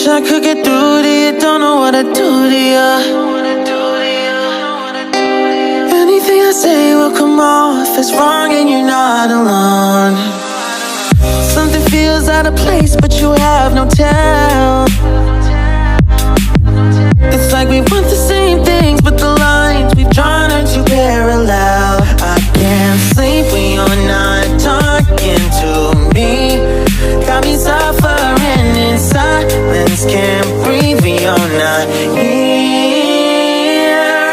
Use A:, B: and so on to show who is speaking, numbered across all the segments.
A: Wish I could get through to you, don't know what I'd do to you. Anything I say will come off as wrong and you're not alone. Something feels out of place but you have no tell. It's like we want the same things but the lines we've drawn are too parallel. I can't sleep when you're not talking to me. Got me suffering in silence, can't breathe when you're not here.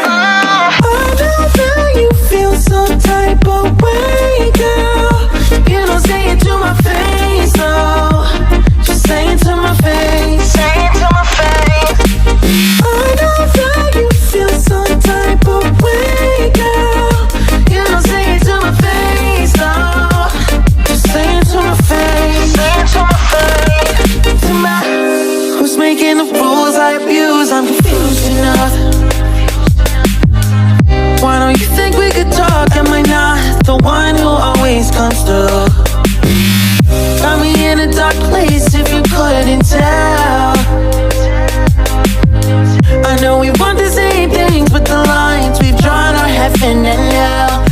A: I know that you feel some type of way, girl. You don't say it to my face, though. Just say it to my face. Say it to my face. I know that you feel some type of way, girl. You don't say it to my face, though. Just say it to my face. Say it to my face. To my, who's making the rules I abuse? I'm confused enough. Why don't you think we could talk? Am I not the one who always comes through? Got me in a dark place if you couldn't tell. I know we want the same things but the lines we've drawn are heaven and hell.